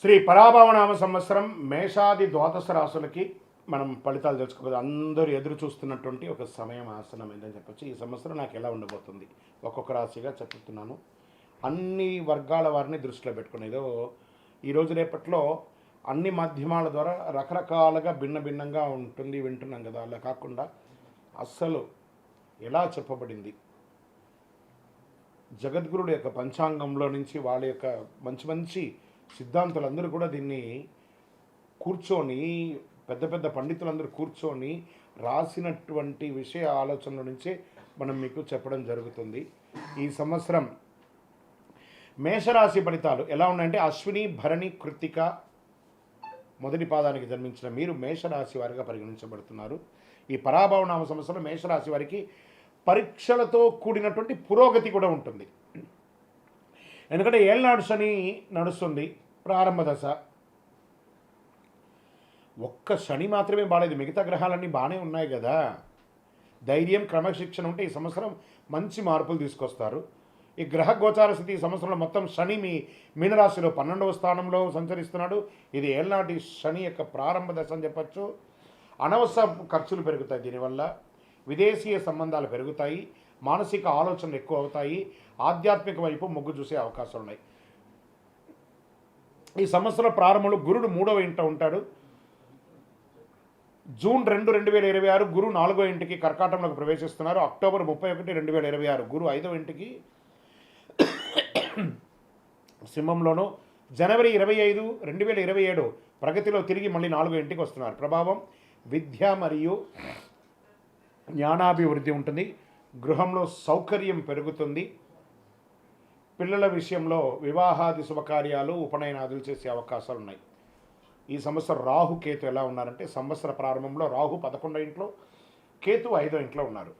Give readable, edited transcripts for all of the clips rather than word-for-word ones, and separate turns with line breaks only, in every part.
శ్రీ పరాభవనామ సంవత్సరం మేషాది ద్వాదశ రాశులకి మనం ఫలితాలు తెలుసుకోవాలి. అందరూ ఎదురు చూస్తున్నటువంటి ఒక సమయం ఆసనం ఏంటని చెప్పొచ్చు. ఈ సంవత్సరం నాకు ఎలా ఉండబోతుంది ఒక్కొక్క రాశిగా చెప్తున్నాను. అన్ని వర్గాల వారిని దృష్టిలో పెట్టుకుని ఏదో ఈరోజు రేపట్లో అన్ని మాధ్యమాల ద్వారా రకరకాలుగా భిన్నంగా ఉంటుంది వింటున్నాం కదా. అలా కాకుండా అస్సలు ఎలా చెప్పబడింది జగద్గురుడు యొక్క పంచాంగంలో నుంచి వాళ్ళ యొక్క మంచి మంచి సిద్ధాంతులందరూ కూడా దీన్ని కూర్చొని పెద్ద పెద్ద పండితులందరూ కూర్చొని రాసినటువంటి విషయ ఆలోచనల నుంచే మనం మీకు చెప్పడం జరుగుతుంది. ఈ సంవత్సరం మేషరాశి ఫలితాలు ఎలా ఉన్నాయంటే, అశ్విని భరణి కృత్తిక మొదటి పాదానికి జన్మించిన మీరు మేషరాశి వారిగా పరిగణించబడుతున్నారు. ఈ పరాభవనామ సంవత్సరం మేషరాశి వారికి పరీక్షలతో కూడినటువంటి పురోగతి కూడా ఉంటుంది. ఎందుకంటే ఏళ్ళనాడు శని నడుస్తుంది, ప్రారంభ దశ. ఒక్క శని మాత్రమే బాగాలేదు, మిగతా గ్రహాలన్నీ బాగానే ఉన్నాయి కదా. ధైర్యం క్రమశిక్షణ ఉంటే ఈ సంవత్సరం మంచి మార్పులు తీసుకొస్తారు. ఈ గ్రహ గోచార స్థితి ఈ సంవత్సరంలో మొత్తం శని మీ మీనరాశిలో 12వ స్థానంలో సంచరిస్తున్నాడు. ఇది ఏళ్ళనాటి శని యొక్క ప్రారంభ దశ అని చెప్పచ్చు. అనవసర ఖర్చులు పెరుగుతాయి దీనివల్ల. విదేశీయ సంబంధాలు పెరుగుతాయి, మానసిక ఆలోచనలు ఎక్కువ అవుతాయి, ఆధ్యాత్మిక వైపు మొగ్గు చూసే అవకాశాలు ఉన్నాయి. ఈ సంవత్సరం ప్రారంభంలో గురుడు 3వ ఇంట ఉంటాడు. జూన్ 2, 2026 గురు 4వ ఇంటికి కర్కాటంలోకి ప్రవేశిస్తున్నారు. అక్టోబర్ 31, 2026 గురు 5వ ఇంటికి సింహంలోను. జనవరి 25, 2027 ప్రగతిలో తిరిగి మళ్ళీ 4వ ఇంటికి వస్తున్నారు. ప్రభావం విద్య మరియు జ్ఞానాభివృద్ధి ఉంటుంది. గృహంలో సౌకర్యం పెరుగుతుంది. పిల్లల విషయంలో వివాహాది శుభకార్యాలు ఉపనయనాదులు చేసే అవకాశాలు ఉన్నాయి. ఈ సంవత్సరం రాహు కేతు ఎలా ఉన్నారంటే, సంవత్సర ప్రారంభంలో రాహు 11వ ఇంట్లో, కేతు 5వ ఇంట్లో ఉన్నారు.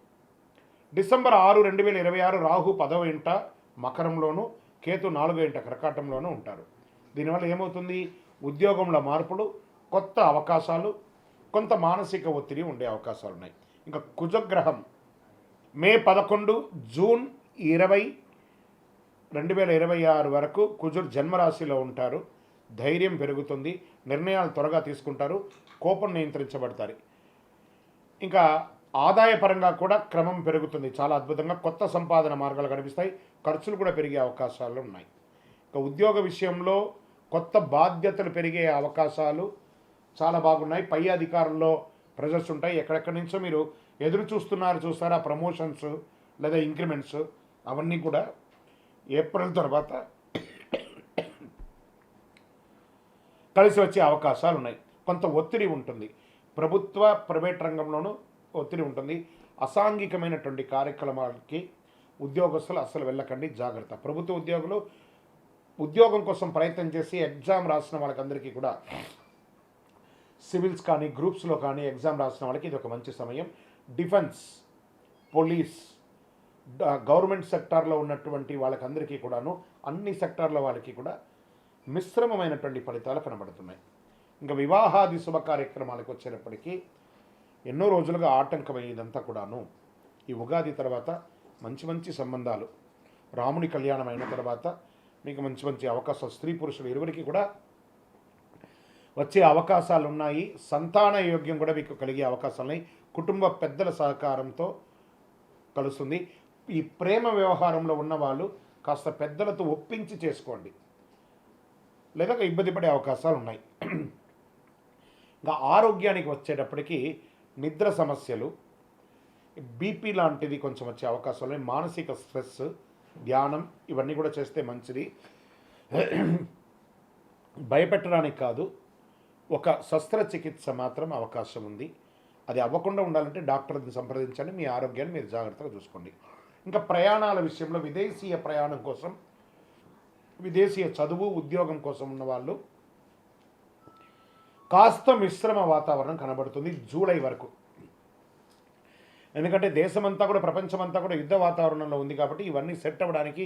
డిసెంబర్ 6, 2026 రాహు 10వ ఇంట మకరంలోను, కేతు 4వ ఇంట కర్కాటంలోనూ ఉంటారు. దీనివల్ల ఏమవుతుంది, ఉద్యోగంలో మార్పులు, కొత్త అవకాశాలు, కొంత మానసిక ఒత్తిడి ఉండే అవకాశాలు ఉన్నాయి. ఇంకా కుజగ్రహం మే 11, జూన్ 20, 2026 వరకు కుజుడు జన్మరాశిలో ఉంటారు. ధైర్యం పెరుగుతుంది, నిర్ణయాలు త్వరగా తీసుకుంటారు, కోపం నియంత్రించబడతారు. ఇంకా ఆదాయపరంగా కూడా క్రమం పెరుగుతుంది చాలా అద్భుతంగా. కొత్త సంపాదన మార్గాలు కనిపిస్తాయి, ఖర్చులు కూడా పెరిగే అవకాశాలు ఉన్నాయి. ఇంకా ఉద్యోగ విషయంలో కొత్త బాధ్యతలు పెరిగే అవకాశాలు చాలా బాగున్నాయి. పై అధికారుల్లో ప్రెజర్స్ ఉంటాయి. ఎక్కడెక్కడి నుంచో మీరు ఎదురు చూస్తారా ప్రమోషన్స్ లేదా ఇంక్రిమెంట్స్, అవన్నీ కూడా ఏప్రిల్ తర్వాత కలిసి వచ్చే అవకాశాలు ఉన్నాయి. కొంత ఒత్తిడి ఉంటుంది, ప్రభుత్వ ప్రైవేట్ రంగంలోనూ ఒత్తిడి ఉంటుంది. అసాంఘికమైనటువంటి కార్యక్రమాలకి ఉద్యోగస్తులు అస్సలు వెళ్ళకండి, జాగ్రత్త. ప్రభుత్వ ఉద్యోగులు ఉద్యోగం కోసం ప్రయత్నం చేసి ఎగ్జామ్ రాసిన వాళ్ళకందరికీ కూడా, సివిల్స్ కానీ గ్రూప్స్లో కానీ ఎగ్జామ్ రాసిన వాళ్ళకి ఇది ఒక మంచి సమయం. డిఫెన్స్, పోలీస్, గవర్నమెంట్ సెక్టార్లో ఉన్నటువంటి వాళ్ళకందరికీ కూడాను, అన్ని సెక్టార్ల వాళ్ళకి కూడా మిశ్రమమైనటువంటి ఫలితాలు కనబడుతున్నాయి. ఇంకా వివాహాది శుభ కార్యక్రమాలకు వచ్చేటప్పటికీ ఎన్నో రోజులుగా ఆటంకమయ్యేదంతా కూడాను ఈ ఉగాది తర్వాత మంచి మంచి సంబంధాలు, రాముని కళ్యాణం అయిన తర్వాత మీకు మంచి మంచి అవకాశాలు, స్త్రీ పురుషులు ఇరువురికి కూడా వచ్చే అవకాశాలు ఉన్నాయి. సంతాన యోగ్యం కూడా మీకు కలిగే అవకాశాలు ఉన్నాయి. కుటుంబ పెద్దల సహకారంతో కలుస్తుంది. ఈ ప్రేమ వ్యవహారంలో ఉన్నవాళ్ళు కాస్త పెద్దలతో ఒప్పించి చేసుకోండి, లేదా ఇబ్బంది పడే అవకాశాలు ఉన్నాయి. ఇంకా ఆరోగ్యానికి వచ్చేటప్పటికి నిద్ర సమస్యలు, బీపీ లాంటిది కొంచెం వచ్చే అవకాశాలు ఉన్నాయి. మానసిక స్ట్రెస్, ధ్యానం ఇవన్నీ కూడా చేస్తే మంచిది. భయపెట్టడానికి కాదు, ఒక శస్త్రచికిత్స మాత్రం అవకాశం ఉంది. అది అవ్వకుండా ఉండాలంటే డాక్టర్ని సంప్రదించండి. మీ ఆరోగ్యాన్ని మీరు జాగ్రత్తగా చూసుకోండి. ఇంకా ప్రయాణాల విషయంలో విదేశీయ ప్రయాణం కోసం, విదేశీయ చదువు ఉద్యోగం కోసం ఉన్న వాళ్ళు కాస్త మిశ్రమ వాతావరణం కనబడుతుంది జూలై వరకు. ఎందుకంటే దేశమంతా కూడా, ప్రపంచమంతా కూడా యుద్ధ వాతావరణంలో ఉంది కాబట్టి ఇవన్నీ సెట్ అవ్వడానికి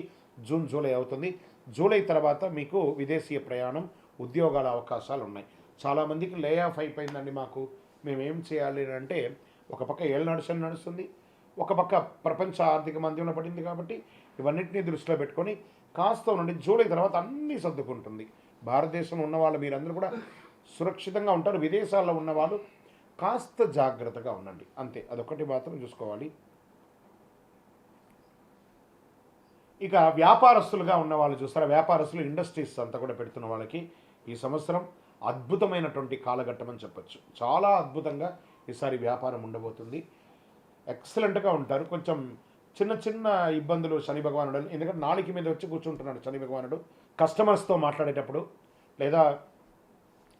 జూన్ జూలై అవుతుంది. జూలై తర్వాత మీకు విదేశీయ ప్రయాణం, ఉద్యోగాల అవకాశాలు ఉన్నాయి. చాలామందికి లే ఆఫ్ అయిపోయిందండి, మేమేం చేయాలి అంటే, ఒక పక్క ఏళ్ళనాడు శని నడుస్తుంది, ఒక పక్క ప్రపంచ ఆర్థిక మాంద్యంలో పడింది. కాబట్టి ఇవన్నింటినీ దృష్టిలో పెట్టుకొని కాస్త ఉండండి. జూలై తర్వాత అన్నీ సర్దుకుంటుంది. భారతదేశంలో ఉన్నవాళ్ళు మీరందరూ కూడా సురక్షితంగా ఉంటారు. విదేశాల్లో ఉన్నవాళ్ళు కాస్త జాగ్రత్తగా ఉండండి, అంతే. అదొకటి మాత్రం చూసుకోవాలి. ఇక వ్యాపారస్తులుగా ఉన్న వాళ్ళు చూస్తారా, వ్యాపారస్తులు ఇండస్ట్రీస్ అంతా కూడా పెడుతున్న వాళ్ళకి ఈ సంవత్సరం అద్భుతమైనటువంటి కాలఘట్టం అని చెప్పచ్చు. చాలా అద్భుతంగా ఈసారి వ్యాపారం ఉండబోతుంది. ఎక్సలెంట్గా ఉంటారు. కొంచెం చిన్న చిన్న ఇబ్బందులు శని భగవానుడు, ఎందుకంటే నాలుగు మీద వచ్చి కూర్చుంటున్నాడు శని భగవానుడు. కస్టమర్స్తో మాట్లాడేటప్పుడు లేదా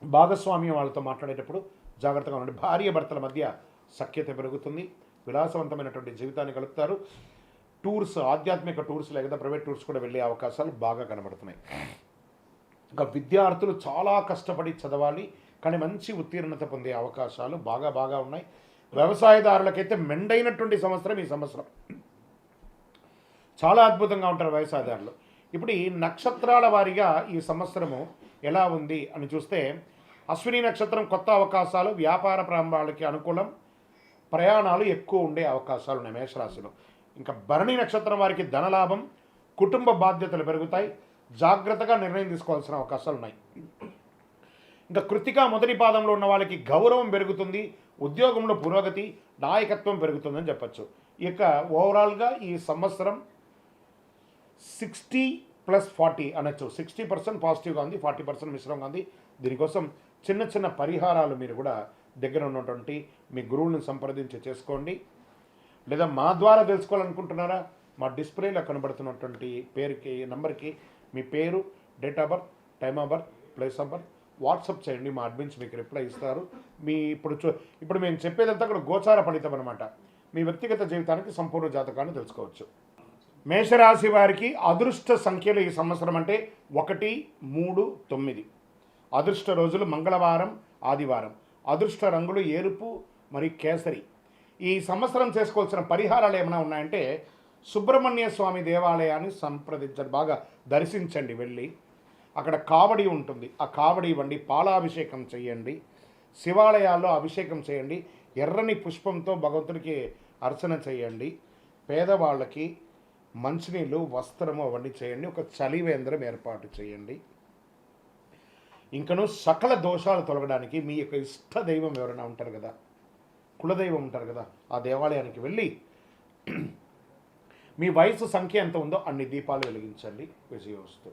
భాగస్వామ్యం వాళ్ళతో మాట్లాడేటప్పుడు జాగ్రత్తగా ఉండండి. భార్య భర్తల మధ్య సఖ్యత పెరుగుతుంది. విలాసవంతమైనటువంటి జీవితాన్ని గడుపుతారు. టూర్స్, ఆధ్యాత్మిక టూర్స్ లేదా ప్రైవేట్ టూర్స్ కూడా వెళ్ళే అవకాశాలు బాగా కనబడుతున్నాయి. ఇంకా విద్యార్థులు చాలా కష్టపడి చదవాలి, కానీ మంచి ఉత్తీర్ణత పొందే అవకాశాలు బాగా ఉన్నాయి. వ్యవసాయదారులకైతే మెండైనటువంటి సంవత్సరం ఈ సంవత్సరం. చాలా అద్భుతంగా ఉంటారు వ్యవసాయదారులు. ఇప్పుడు ఈ నక్షత్రాల వారీగా ఈ సంవత్సరము ఎలా ఉంది అని చూస్తే, అశ్విని నక్షత్రం కొత్త అవకాశాలు, వ్యాపార ప్రారంభాలకి అనుకూలం, ప్రయాణాలు ఎక్కువ ఉండే అవకాశాలు ఉన్నాయి మేషరాశిలో. ఇంకా భరణి నక్షత్రం వారికి ధనలాభం, కుటుంబ బాధ్యతలు పెరుగుతాయి, జాగ్రత్తగా నిర్ణయం తీసుకోవాల్సిన అవకాశాలు ఉన్నాయి. ఇంకా కృతిక మొదటి పాదంలో ఉన్న వాళ్ళకి గౌరవం పెరుగుతుంది, ఉద్యోగంలో పురోగతి, నాయకత్వం పెరుగుతుందని చెప్పచ్చు. ఇక ఓవరాల్గా ఈ సంవత్సరం 60+40 అనొచ్చు. 60% పాజిటివ్గా ఉంది, 40% మిశ్రమంగా ఉంది. దీనికోసం చిన్న చిన్న పరిహారాలు మీరు కూడా దగ్గర ఉన్నటువంటి మీ గురువులను సంప్రదించి చేసుకోండి. లేదా మా ద్వారా తెలుసుకోవాలనుకుంటున్నారా, మా డిస్ప్లేలో కనబడుతున్నటువంటి నంబర్కి మీ పేరు, date of birth, time of birth, place of birth WhatsApp చేయండి. మా అడ్మిన్స్ మీకు రిప్లై ఇస్తారు. మీ ఇప్పుడు మేము చెప్పేదంతా కూడా గోచార ఫలితం అనమాట. మీ వ్యక్తిగత జీవితానికి సంపూర్ణ జాతకాన్ని తెలుసుకోవచ్చు. మేషరాశి వారికి అదృష్ట సంఖ్యలు ఈ సంవత్సరం అంటే 1, 3, 9. అదృష్ట రోజులు మంగళవారం, ఆదివారం. అదృష్ట రంగులు ఎరుపు మరియు కేసరి. ఈ సంవత్సరం చేసుకోవాల్సిన పరిహారాలు ఏమైనా ఉన్నాయంటే, సుబ్రహ్మణ్య స్వామి దేవాలయాన్ని సంప్రదించండి, బాగా దర్శించండి. వెళ్ళి అక్కడ కావడి ఉంటుంది, ఆ కావడి ఇవ్వండి. పాలాభిషేకం చేయండి, శివాలయాల్లో అభిషేకం చేయండి, ఎర్రని పుష్పంతో భగవంతుడికి అర్చన చేయండి. పేదవాళ్ళకి మంచినీళ్ళు, వస్త్రము అవన్నీ చేయండి. ఒక చలివేంద్రం ఏర్పాటు చేయండి. ఇంకను సకల దోషాలు తొలగడానికి మీ యొక్క ఇష్ట దైవం ఎవరైనా ఉంటారు కదా, కులదైవం ఉంటారు కదా, ఆ దేవాలయానికి వెళ్ళి మీ వయసు సంఖ్య ఎంత ఉందో అన్ని దీపాలు వెలిగించండి. విజయోస్తు.